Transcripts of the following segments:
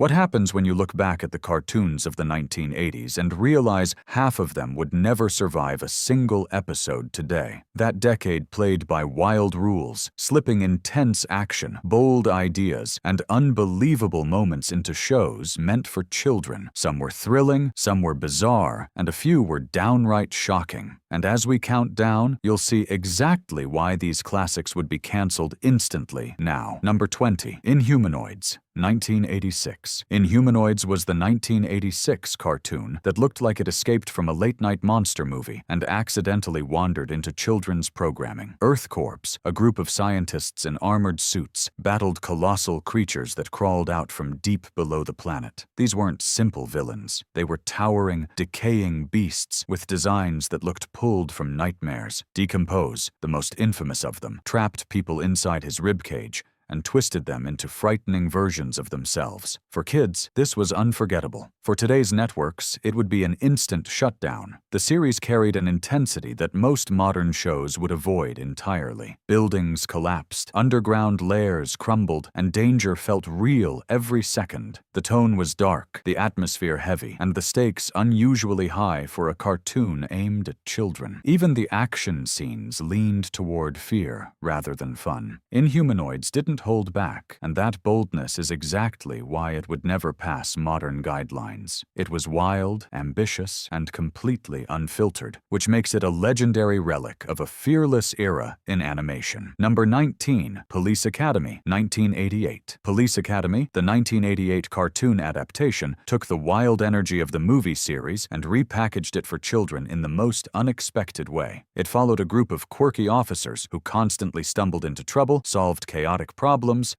What happens when you look back at the cartoons of the 1980s and realize half of them would never survive a single episode today? That decade played by wild rules, slipping intense action, bold ideas, and unbelievable moments into shows meant for children. Some were thrilling, some were bizarre, and a few were downright shocking. And as we count down, you'll see exactly why these classics would be canceled instantly now. Number 20. Inhumanoids. 1986. Inhumanoids was the 1986 cartoon that looked like it escaped from a late-night monster movie and accidentally wandered into children's programming. EarthCorps, a group of scientists in armored suits, battled colossal creatures that crawled out from deep below the planet. These weren't simple villains. They were towering, decaying beasts with designs that looked pulled from nightmares. Decompose, the most infamous of them, trapped people inside his ribcage and twisted them into frightening versions of themselves. For kids, this was unforgettable. For today's networks, it would be an instant shutdown. The series carried an intensity that most modern shows would avoid entirely. Buildings collapsed, underground layers crumbled, and danger felt real every second. The tone was dark, the atmosphere heavy, and the stakes unusually high for a cartoon aimed at children. Even the action scenes leaned toward fear rather than fun. Inhumanoids didn't hold back, and that boldness is exactly why it would never pass modern guidelines. It was wild, ambitious, and completely unfiltered, which makes it a legendary relic of a fearless era in animation. Number 19. Police Academy, 1988. Police Academy, the 1988 cartoon adaptation, took the wild energy of the movie series and repackaged it for children in the most unexpected way. It followed a group of quirky officers who constantly stumbled into trouble, solved chaotic problems,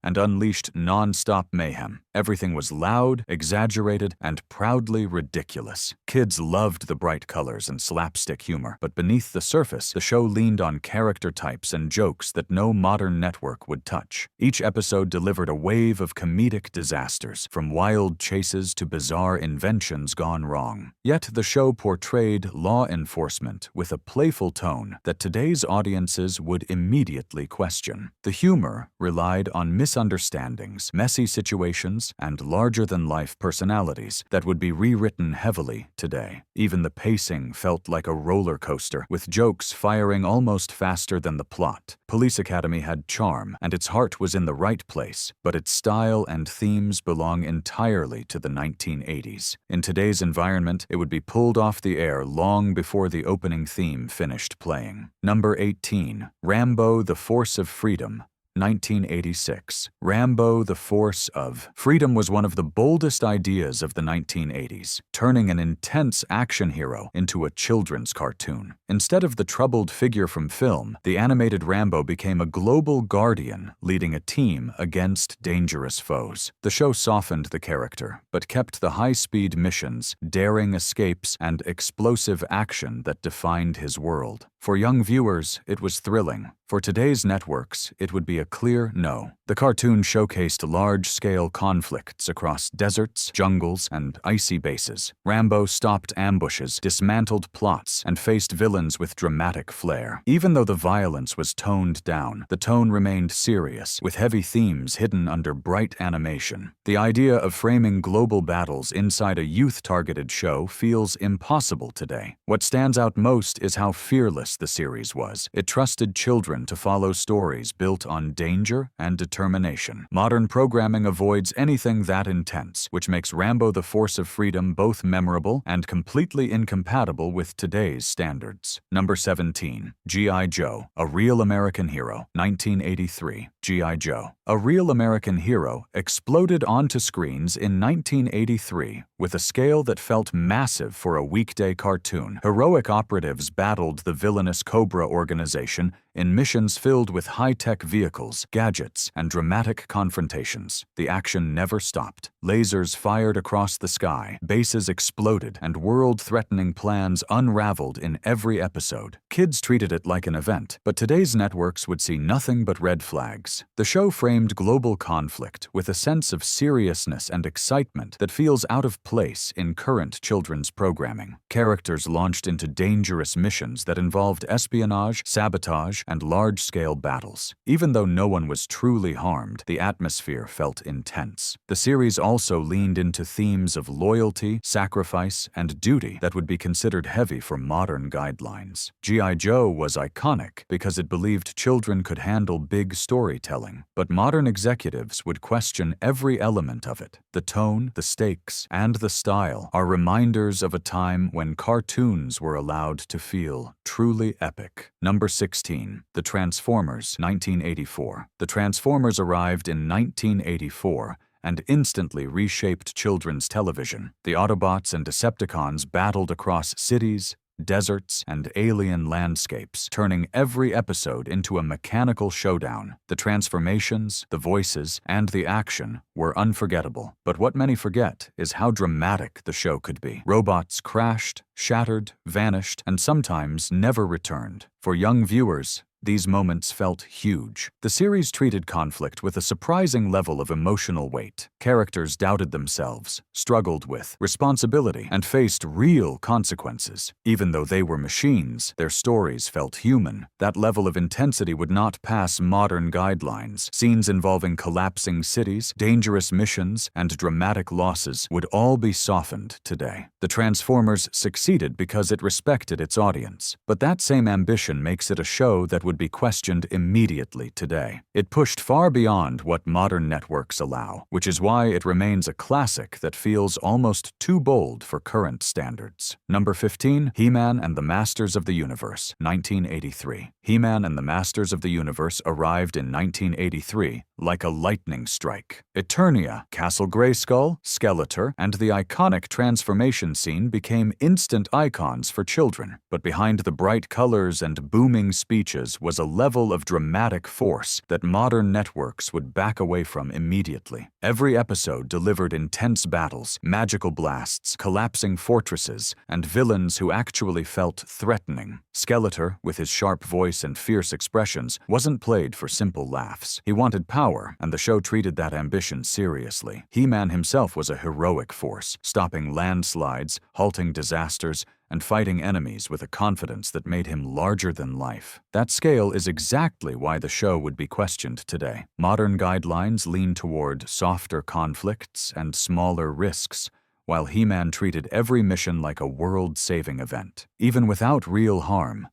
and unleashed non-stop mayhem. Everything was loud, exaggerated, and proudly ridiculous. Kids loved the bright colors and slapstick humor, but beneath the surface, the show leaned on character types and jokes that no modern network would touch. Each episode delivered a wave of comedic disasters, from wild chases to bizarre inventions gone wrong. Yet the show portrayed law enforcement with a playful tone that today's audiences would immediately question. The humor relied on misunderstandings, messy situations, and larger-than-life personalities that would be rewritten heavily today. Even the pacing felt like a roller coaster, with jokes firing almost faster than the plot. Police Academy had charm, and its heart was in the right place, but its style and themes belong entirely to the 1980s. In today's environment, it would be pulled off the air long before the opening theme finished playing. Number 18. Rambo: The Force of Freedom, 1986. Rambo: The Force of Freedom was one of the boldest ideas of the 1980s, turning an intense action hero into a children's cartoon. Instead of the troubled figure from film, the animated Rambo became a global guardian, leading a team against dangerous foes. The show softened the character, but kept the high-speed missions, daring escapes, and explosive action that defined his world. For young viewers, it was thrilling. For today's networks, it would be a clear no. The cartoon showcased large-scale conflicts across deserts, jungles, and icy bases. Rambo stopped ambushes, dismantled plots, and faced villains with dramatic flair. Even though the violence was toned down, the tone remained serious, with heavy themes hidden under bright animation. The idea of framing global battles inside a youth-targeted show feels impossible today. What stands out most is how fearless the series was. It trusted children to follow stories built on danger and determination. Modern programming avoids anything that intense, which makes Rambo: The Force of Freedom both memorable and completely incompatible with today's standards. Number 17. G.I. Joe: A Real American Hero, 1983. G.I. Joe: A Real American Hero exploded onto screens in 1983 with a scale that felt massive for a weekday cartoon. Heroic operatives battled the villainous Cobra organization in missions filled with high-tech vehicles, gadgets, and dramatic confrontations. The action never stopped. Lasers fired across the sky, bases exploded, and world-threatening plans unraveled in every episode. Kids treated it like an event, but today's networks would see nothing but red flags. The show framed global conflict with a sense of seriousness and excitement that feels out of place in current children's programming. Characters launched into dangerous missions that involved involved espionage, sabotage, and large-scale battles. Even though no one was truly harmed, the atmosphere felt intense. The series also leaned into themes of loyalty, sacrifice, and duty that would be considered heavy for modern guidelines. G.I. Joe was iconic because it believed children could handle big storytelling, but modern executives would question every element of it. The tone, the stakes, and the style are reminders of a time when cartoons were allowed to feel truly epic. Number 16. The Transformers, 1984. The Transformers arrived in 1984 and instantly reshaped children's television. The Autobots and Decepticons battled across cities, deserts, and alien landscapes, turning every episode into a mechanical showdown. The transformations, the voices, and the action were unforgettable. But what many forget is how dramatic the show could be. Robots crashed, shattered, vanished, and sometimes never returned. For young viewers, these moments felt huge. The series treated conflict with a surprising level of emotional weight. Characters doubted themselves, struggled with responsibility, and faced real consequences. Even though they were machines, their stories felt human. That level of intensity would not pass modern guidelines. Scenes involving collapsing cities, dangerous missions, and dramatic losses would all be softened today. The Transformers succeeded because it respected its audience. But that same ambition makes it a show that would be questioned immediately today. It pushed far beyond what modern networks allow, which is why it remains a classic that feels almost too bold for current standards. Number 15. He-Man and the Masters of the Universe, 1983. He-Man and the Masters of the Universe arrived in 1983 like a lightning strike. Eternia, Castle Grayskull, Skeletor, and the iconic transformation scene became instant icons for children. But behind the bright colors and booming speeches was a level of dramatic force that modern networks would back away from immediately. Every episode delivered intense battles, magical blasts, collapsing fortresses, and villains who actually felt threatening. Skeletor, with his sharp voice and fierce expressions, wasn't played for simple laughs. He wanted power, and the show treated that ambition seriously. He-Man himself was a heroic force, stopping landslides, halting disasters, and fighting enemies with a confidence that made him larger than life. That scale is exactly why the show would be questioned today. Modern guidelines lean toward softer conflicts and smaller risks, while He-Man treated every mission like a world-saving event. Even without real harm,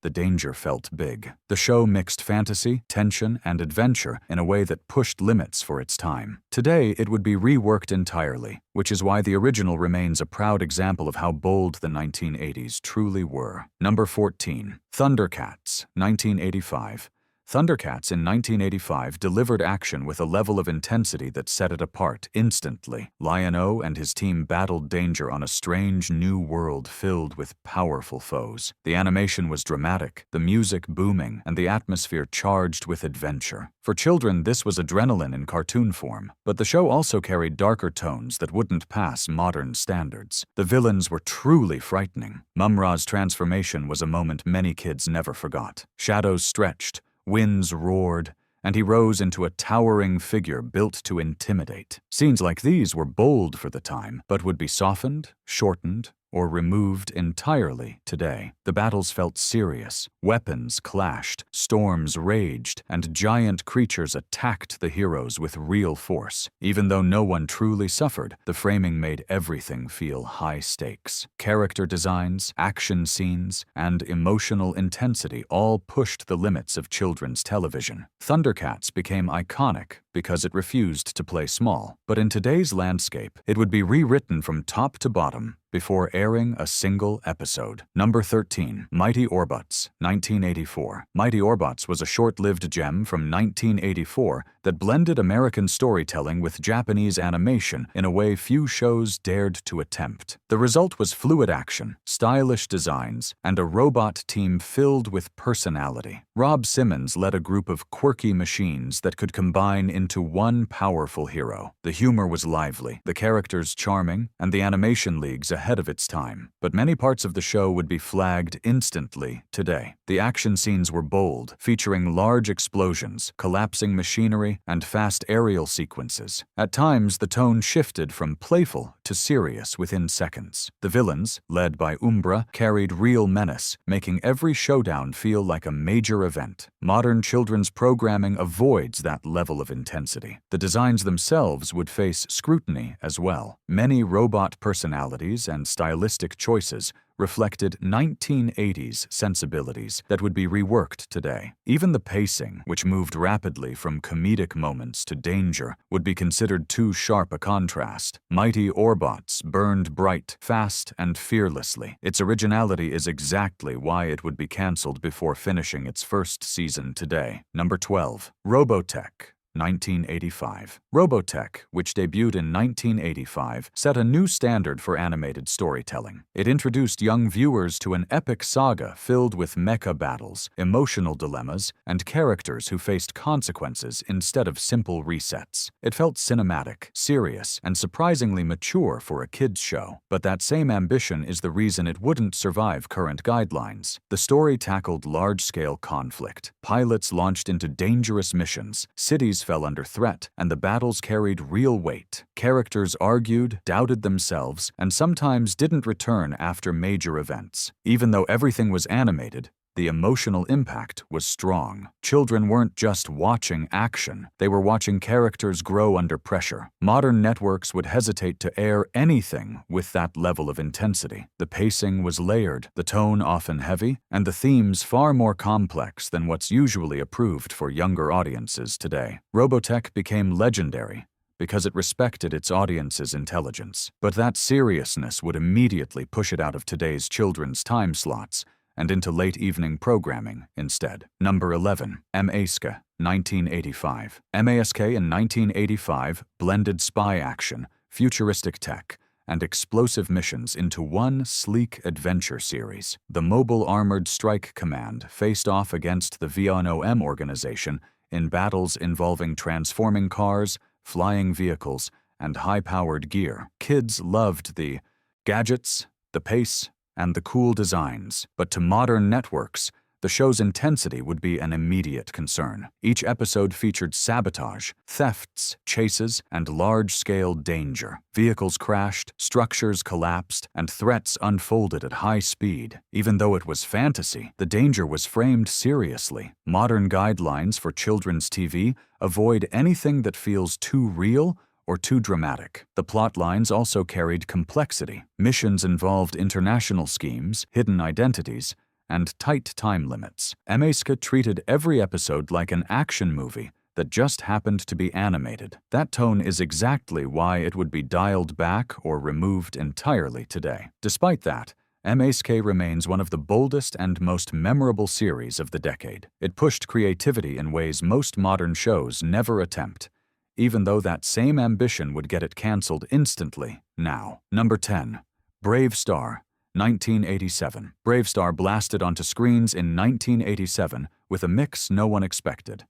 the danger felt big. The show mixed fantasy, tension, and adventure in a way that pushed limits for its time. Today, it would be reworked entirely, which is why the original remains a proud example of how bold the 1980s truly were. Number 14. Thundercats, 1985. Thundercats in 1985 delivered action with a level of intensity that set it apart instantly. Lion-O and his team battled danger on a strange new world filled with powerful foes. The animation was dramatic, the music booming, and the atmosphere charged with adventure. For children, this was adrenaline in cartoon form, but the show also carried darker tones that wouldn't pass modern standards. The villains were truly frightening. Mumra's transformation was a moment many kids never forgot. Shadows stretched, winds roared, and he rose into a towering figure built to intimidate. Scenes like these were bold for the time, but would be softened, shortened, or removed entirely today. The battles felt serious. Weapons clashed, storms raged, and giant creatures attacked the heroes with real force. Even though no one truly suffered, the framing made everything feel high stakes. Character designs, action scenes, and emotional intensity all pushed the limits of children's television. Thundercats became iconic because it refused to play small. But in today's landscape, it would be rewritten from top to bottom before airing a single episode. Number 13. Mighty Orbots, 1984. Mighty Orbots was a short-lived gem from 1984 that blended American storytelling with Japanese animation in a way few shows dared to attempt. The result was fluid action, stylish designs, and a robot team filled with personality. Rob Simmons led a group of quirky machines that could combine into one powerful hero. The humor was lively, the characters charming, and the animation leagues ahead of its time. But many parts of the show would be flagged instantly today. The action scenes were bold, featuring large explosions, collapsing machinery, comedy, and fast aerial sequences. At times, the tone shifted from playful to serious within seconds. The villains, led by Umbra, carried real menace, making every showdown feel like a major event. Modern children's programming avoids that level of intensity. The designs themselves would face scrutiny as well. Many robot personalities and stylistic choices reflected 1980s sensibilities that would be reworked today. Even the pacing, which moved rapidly from comedic moments to danger, would be considered too sharp a contrast. Mighty Orbots burned bright, fast, and fearlessly. Its originality is exactly why it would be cancelled before finishing its first season today. Number 12. Robotech. 1985. Robotech, which debuted in 1985, set a new standard for animated storytelling. It introduced young viewers to an epic saga filled with mecha battles, emotional dilemmas, and characters who faced consequences instead of simple resets. It felt cinematic, serious, and surprisingly mature for a kids' show. But that same ambition is the reason it wouldn't survive current guidelines. The story tackled large-scale conflict. Pilots launched into dangerous missions, cities fell under threat, and the battles carried real weight. Characters argued, doubted themselves, and sometimes didn't return after major events. Even though everything was animated, the emotional impact was strong. Children weren't just watching action, they were watching characters grow under pressure. Modern networks would hesitate to air anything with that level of intensity. The pacing was layered, the tone often heavy, and the themes far more complex than what's usually approved for younger audiences today. Robotech became legendary because it respected its audience's intelligence. But that seriousness would immediately push it out of today's children's time slots and into late-evening programming instead. Number 11. MASK, 1985. MASK in 1985 blended spy action, futuristic tech, and explosive missions into one sleek adventure series. The Mobile Armored Strike Command faced off against the VNOM organization in battles involving transforming cars, flying vehicles, and high-powered gear. Kids loved the gadgets, the pace, and the cool designs, but to modern networks, the show's intensity would be an immediate concern. Each episode featured sabotage, thefts, chases, and large-scale danger. Vehicles crashed, structures collapsed, and threats unfolded at high speed. Even though it was fantasy, the danger was framed seriously. Modern guidelines for children's TV avoid anything that feels too real or too dramatic. The plot lines also carried complexity. Missions involved international schemes, hidden identities, and tight time limits. MASK treated every episode like an action movie that just happened to be animated. That tone is exactly why it would be dialed back or removed entirely today. Despite that, MASK remains one of the boldest and most memorable series of the decade. It pushed creativity in ways most modern shows never attempt, even though that same ambition would get it cancelled instantly now. Number 10. BraveStarr, 1987. BraveStarr blasted onto screens in 1987 with a mix no one expected.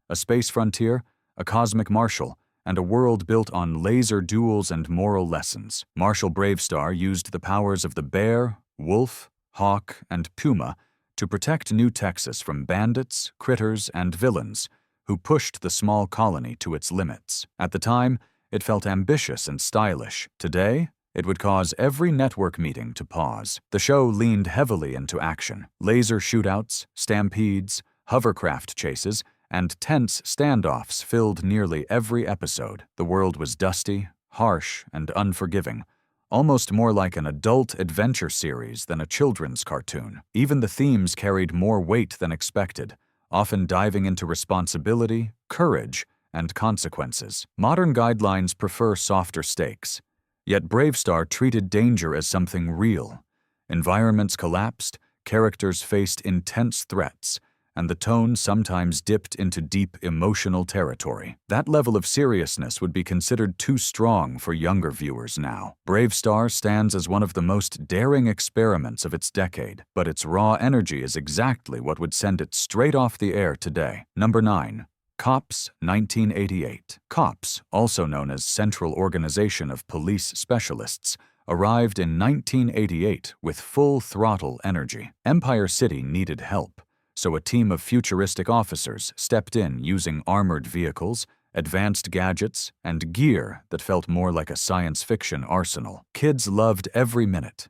A space frontier, a cosmic marshal, and a world built on laser duels and moral lessons. Marshal BraveStarr used the powers of the bear, wolf, hawk, and puma to protect New Texas from bandits, critters, and villains who pushed the small colony to its limits. At the time, it felt ambitious and stylish. Today, it would cause every network meeting to pause. The show leaned heavily into action. Laser shootouts, stampedes, hovercraft chases, and tense standoffs filled nearly every episode. The world was dusty, harsh, and unforgiving, almost more like an adult adventure series than a children's cartoon. Even the themes carried more weight than expected, often diving into responsibility, courage, and consequences. Modern guidelines prefer softer stakes, yet BraveStarr treated danger as something real. Environments collapsed, characters faced intense threats, and the tone sometimes dipped into deep emotional territory. That level of seriousness would be considered too strong for younger viewers now. BraveStarr stands as one of the most daring experiments of its decade, but its raw energy is exactly what would send it straight off the air today. Number 9. COPS, 1988. COPS, also known as Central Organization of Police Specialists, arrived in 1988 with full-throttle energy. Empire City needed help, so a team of futuristic officers stepped in using armored vehicles, advanced gadgets, and gear that felt more like a science fiction arsenal. Kids loved every minute.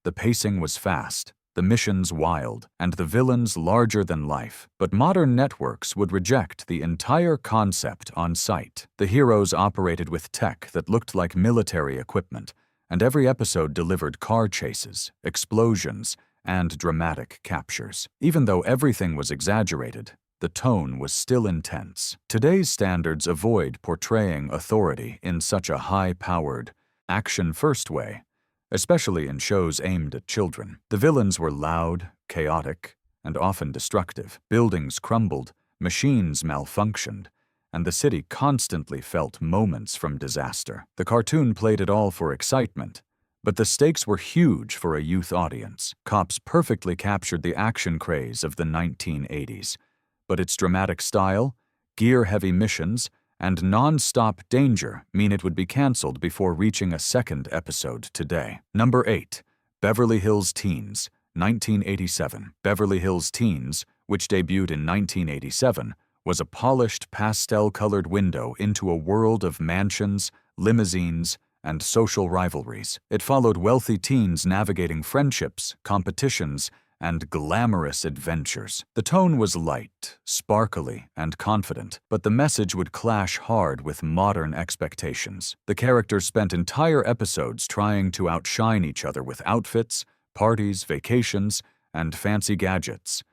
The pacing was fast, the missions wild, and the villains larger than life. But modern networks would reject the entire concept on sight. The heroes operated with tech that looked like military equipment, and every episode delivered car chases, explosions, and dramatic captures. Even though everything was exaggerated, the tone was still intense. Today's standards avoid portraying authority in such a high-powered, action-first way, especially in shows aimed at children. The villains were loud, chaotic, and often destructive. Buildings crumbled, machines malfunctioned, and the city constantly felt moments from disaster. The cartoon played it all for excitement, but the stakes were huge for a youth audience. Cops perfectly captured the action craze of the 1980s, but its dramatic style, gear-heavy missions, and non-stop danger mean it would be canceled before reaching a second episode today. Number 8. Beverly Hills Teens, 1987. Beverly Hills Teens, which debuted in 1987, was a polished pastel-colored window into a world of mansions, limousines, and social rivalries. It followed wealthy teens navigating friendships, competitions, and glamorous adventures. The tone was light, sparkly, and confident, but the message would clash hard with modern expectations. The characters spent entire episodes trying to outshine each other with outfits, parties, vacations, and fancy gadgets.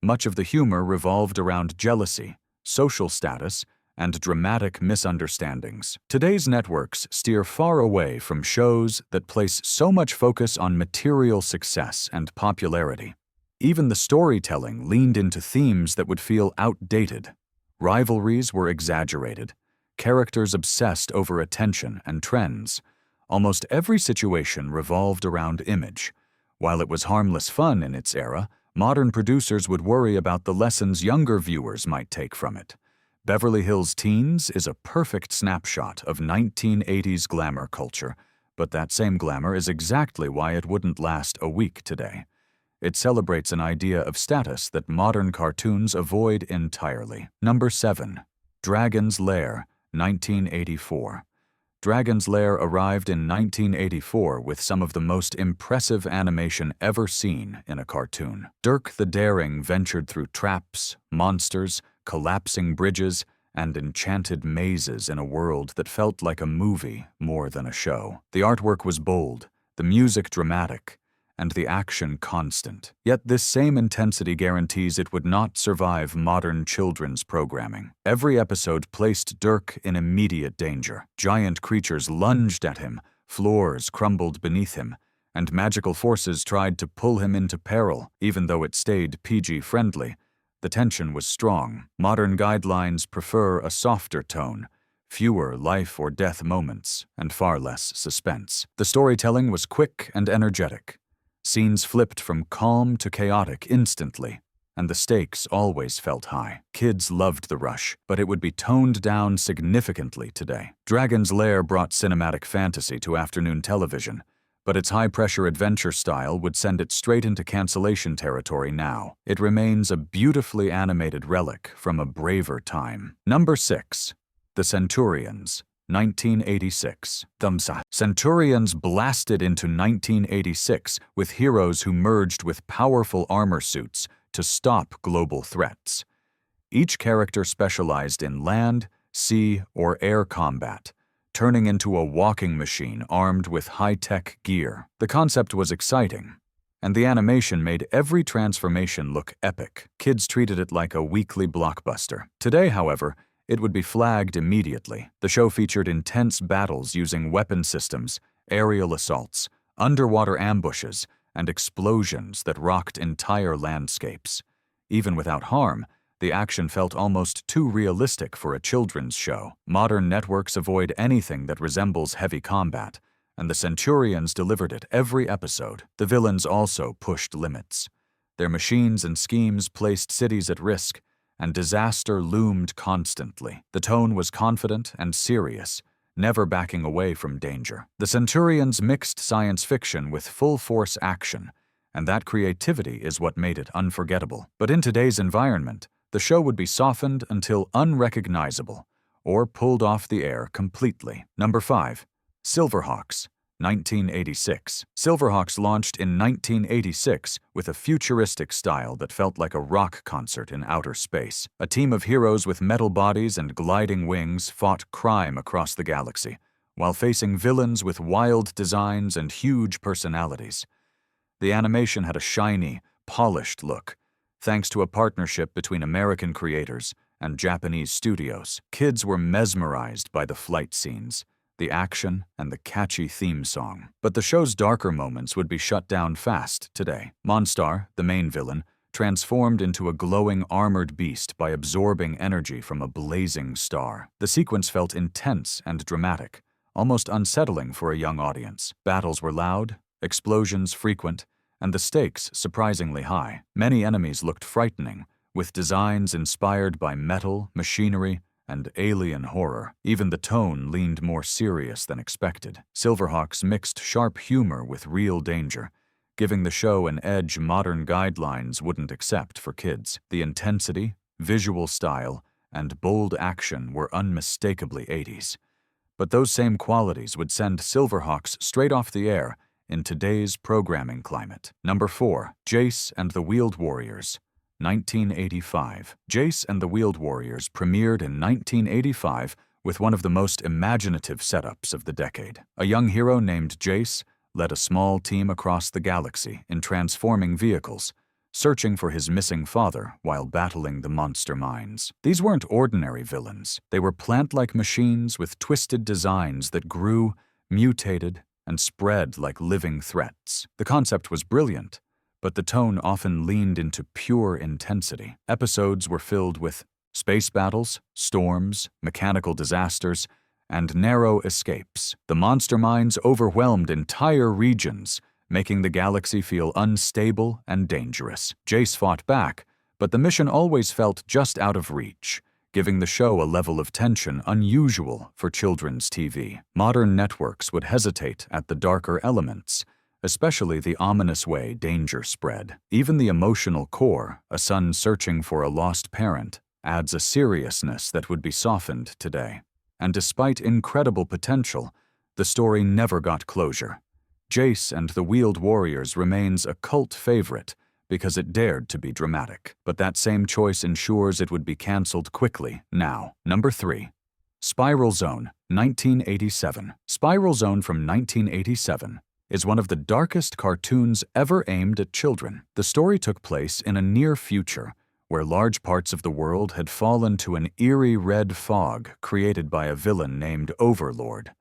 Much of the humor revolved around jealousy, social status, and dramatic misunderstandings. Today's networks steer far away from shows that place so much focus on material success and popularity. Even the storytelling leaned into themes that would feel outdated. Rivalries were exaggerated, characters obsessed over attention and trends. Almost every situation revolved around image. While it was harmless fun in its era, modern producers would worry about the lessons younger viewers might take from it. Beverly Hills Teens is a perfect snapshot of 1980s glamour culture, but that same glamour is exactly why it wouldn't last a week today. It celebrates an idea of status that modern cartoons avoid entirely. Number 7. Dragon's Lair, 1984. Dragon's Lair arrived in 1984 with some of the most impressive animation ever seen in a cartoon. Dirk the Daring ventured through traps, monsters, collapsing bridges, and enchanted mazes in a world that felt like a movie more than a show. The artwork was bold, the music dramatic, and the action constant. Yet this same intensity guarantees it would not survive modern children's programming. Every episode placed Dirk in immediate danger. Giant creatures lunged at him, floors crumbled beneath him, and magical forces tried to pull him into peril, even though it stayed PG-friendly. The tension was strong. Modern guidelines prefer a softer tone, fewer life or death moments, and far less suspense. The storytelling was quick and energetic. Scenes flipped from calm to chaotic instantly, and the stakes always felt high. Kids loved the rush, but it would be toned down significantly today. Dragon's Lair brought cinematic fantasy to afternoon television, but its high-pressure adventure style would send it straight into cancellation territory now. It remains a beautifully animated relic from a braver time. Number 6. The Centurions, 1986. Centurions blasted into 1986 with heroes who merged with powerful armor suits to stop global threats. Each character specialized in land, sea, or air combat, turning into a walking machine armed with high-tech gear. The concept was exciting, and the animation made every transformation look epic. Kids treated it like a weekly blockbuster. Today, however, it would be flagged immediately. The show featured intense battles using weapon systems, aerial assaults, underwater ambushes, and explosions that rocked entire landscapes. Even without harm, the action felt almost too realistic for a children's show. Modern networks avoid anything that resembles heavy combat, and the Centurions delivered it every episode. The villains also pushed limits. Their machines and schemes placed cities at risk, and disaster loomed constantly. The tone was confident and serious, never backing away from danger. The Centurions mixed science fiction with full-force action, and that creativity is what made it unforgettable. But in today's environment, the show would be softened until unrecognizable, or pulled off the air completely. Number 5. Silverhawks, 1986. Silverhawks launched in 1986 with a futuristic style that felt like a rock concert in outer space. A team of heroes with metal bodies and gliding wings fought crime across the galaxy, while facing villains with wild designs and huge personalities. The animation had a shiny, polished look, thanks to a partnership between American creators and Japanese studios. Kids were mesmerized by the flight scenes, the action, and the catchy theme song. But the show's darker moments would be shut down fast today. Monstar, the main villain, transformed into a glowing armored beast by absorbing energy from a blazing star. The sequence felt intense and dramatic, almost unsettling for a young audience. Battles were loud, explosions frequent, and the stakes surprisingly high. Many enemies looked frightening, with designs inspired by metal, machinery, and alien horror. Even the tone leaned more serious than expected. Silverhawks mixed sharp humor with real danger, giving the show an edge modern guidelines wouldn't accept for kids. The intensity, visual style, and bold action were unmistakably 80s. But those same qualities would send Silverhawks straight off the air in today's programming climate. Number 4. Jace and the Wheeled Warriors, 1985. Jace and the Wheeled Warriors premiered in 1985 with one of the most imaginative setups of the decade. A young hero named Jace led a small team across the galaxy in transforming vehicles, searching for his missing father while battling the monster mines. These weren't ordinary villains. They were plant-like machines with twisted designs that grew, mutated, and spread like living threats. The concept was brilliant, but the tone often leaned into pure intensity. Episodes were filled with space battles, storms, mechanical disasters, and narrow escapes. The monster mines overwhelmed entire regions, making the galaxy feel unstable and dangerous. Jace fought back, but the mission always felt just out of reach, giving the show a level of tension unusual for children's TV. Modern networks would hesitate at the darker elements, especially the ominous way danger spread. Even the emotional core, a son searching for a lost parent, adds a seriousness that would be softened today. And despite incredible potential, the story never got closure. Jace and the Wheeled Warriors remains a cult favorite because it dared to be dramatic. But that same choice ensures it would be cancelled quickly now. Number 3. Spiral Zone, 1987. Spiral Zone from 1987 is one of the darkest cartoons ever aimed at children. The story took place in a near future where large parts of the world had fallen to an eerie red fog created by a villain named Overlord.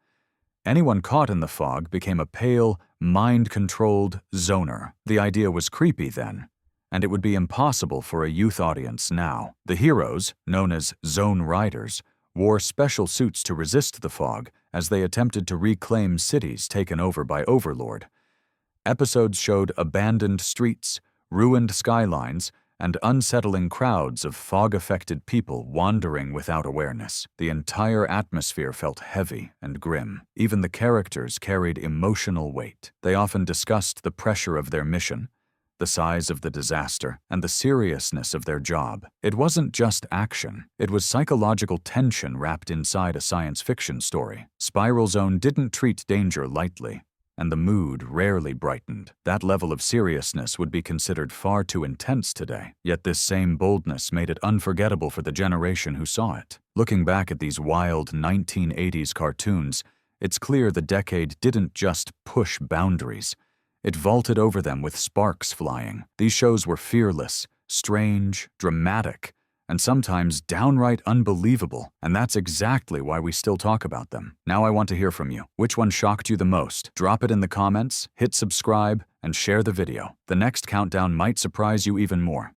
Anyone caught in the fog became a pale, mind-controlled zoner. The idea was creepy then, and it would be impossible for a youth audience now. The heroes, known as Zone Riders, wore special suits to resist the fog as they attempted to reclaim cities taken over by Overlord. Episodes showed abandoned streets, ruined skylines, and unsettling crowds of fog-affected people wandering without awareness. The entire atmosphere felt heavy and grim. Even the characters carried emotional weight. They often discussed the pressure of their mission, the size of the disaster, and the seriousness of their job. It wasn't just action. It was psychological tension wrapped inside a science fiction story. Spiral Zone didn't treat danger lightly, and the mood rarely brightened. That level of seriousness would be considered far too intense today. Yet this same boldness made it unforgettable for the generation who saw it. Looking back at these wild 1980s cartoons, it's clear the decade didn't just push boundaries. It vaulted over them with sparks flying. These shows were fearless, strange, dramatic, and sometimes downright unbelievable, and that's exactly why we still talk about them. Now I want to hear from you. Which one shocked you the most? Drop it in the comments, hit subscribe, and share the video. The next countdown might surprise you even more.